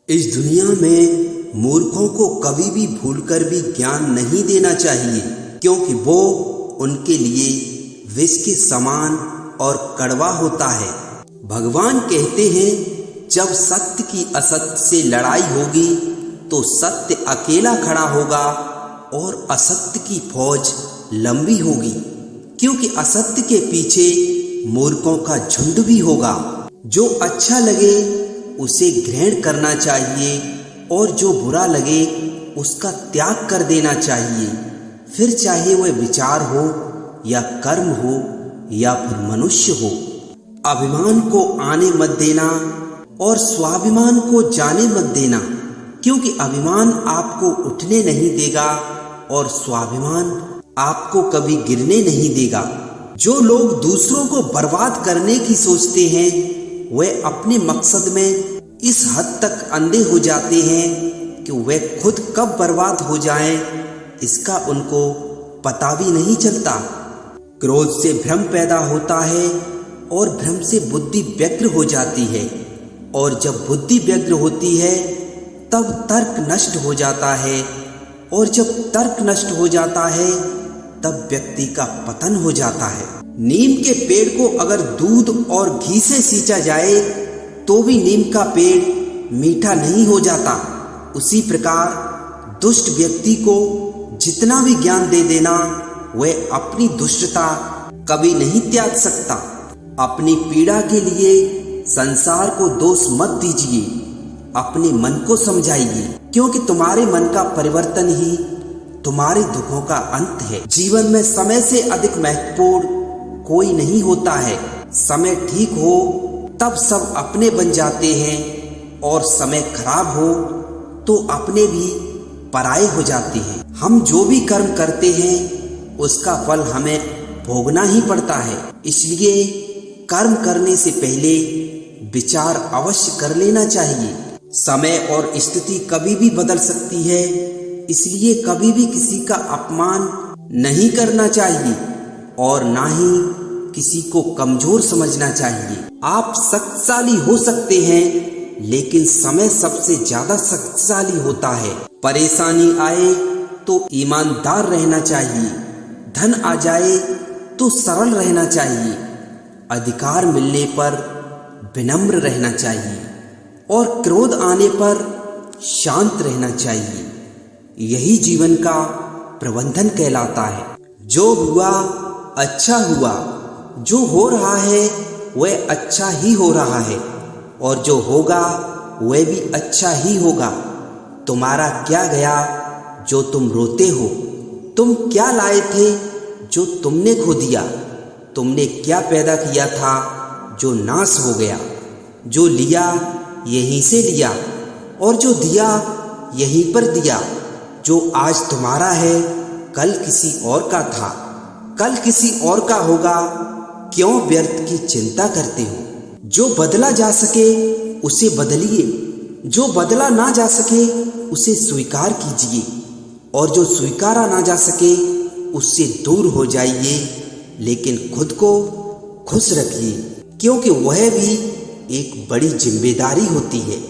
इस दुनिया में मूर्खों को कभी भी भूलकर भी ज्ञान नहीं देना चाहिए, क्योंकि वो उनके लिए विष के समान और कड़वा होता है। भगवान कहते हैं, जब सत्य की असत्य से लड़ाई होगी तो सत्य अकेला खड़ा होगा और असत्य की फौज लंबी होगी, क्योंकि असत्य के पीछे मूर्खों का झुंड भी होगा। जो अच्छा लगे उसे ग्रहण करना चाहिए और जो बुरा लगे उसका त्याग कर देना चाहिए, फिर चाहे वह विचार हो या कर्म हो या फिर मनुष्य हो। अभिमान को आने मत देना और स्वाभिमान को जाने मत देना, क्योंकि अभिमान आपको उठने नहीं देगा और स्वाभिमान आपको कभी गिरने नहीं देगा। जो लोग दूसरों को बर्बाद करने की सोचते हैं वे अपने मकसद में इस हद तक अंधे हो जाते हैं कि वे खुद कब बर्बाद हो जाएं इसका उनको पता भी नहीं चलता। क्रोध से भ्रम पैदा होता है और भ्रम से बुद्धि व्यग्र हो जाती है, और जब बुद्धि व्यग्र होती है तब तर्क नष्ट हो जाता है, और जब तर्क नष्ट हो जाता है तब व्यक्ति का पतन हो जाता है। नीम के पेड़ को अगर दूध और घी से सींचा जाए तो भी नीम का पेड़ मीठा नहीं हो जाता। उसी प्रकार दुष्ट व्यक्ति को जितना भी ज्ञान दे देना वह अपनी दुष्टता कभी नहीं त्याग सकता। अपनी पीड़ा के लिए संसार को दोष मत दीजिए, अपने मन को समझाइए, क्योंकि तुम्हारे मन का परिवर्तन ही तुम्हारे दुखों का अंत है। जीवन में समय से अधिक महत्वपूर्ण कोई नहीं होता है। समय ठीक हो तब सब अपने बन जाते हैं, और समय खराब हो तो अपने भी पराये हो जाते हैं। हम जो भी कर्म करते हैं उसका फल हमें भोगना ही पड़ता है, इसलिए कर्म करने से पहले विचार अवश्य कर लेना चाहिए। समय और स्थिति कभी भी बदल सकती है, इसलिए कभी भी किसी का अपमान नहीं करना चाहिए और ना ही किसी को कमजोर समझना चाहिए। आप शक्तिशाली हो सकते हैं, लेकिन समय सबसे ज्यादा शक्तिशाली होता है। परेशानी आए तो ईमानदार रहना चाहिए, धन आ जाए तो सरल रहना चाहिए, अधिकार मिलने पर विनम्र रहना चाहिए और क्रोध आने पर शांत रहना चाहिए। यही जीवन का प्रबंधन कहलाता है। जो हुआ अच्छा हुआ, जो हो रहा है वह अच्छा ही हो रहा है, और जो होगा वह भी अच्छा ही होगा। तुम्हारा क्या गया जो तुम रोते हो? तुम क्या लाए थे जो तुमने खो दिया? तुमने क्या पैदा किया था जो नाश हो गया? जो लिया यहीं से लिया, और जो दिया यहीं पर दिया। जो आज तुम्हारा है कल किसी और का था, कल किसी और का होगा, क्यों व्यर्थ की चिंता करते हो? जो बदला जा सके उसे बदलिए, जो बदला ना जा सके उसे स्वीकार कीजिए, और जो स्वीकारा ना जा सके उससे दूर हो जाइए, लेकिन खुद को खुश रखिए, क्योंकि वह भी एक बड़ी जिम्मेदारी होती है।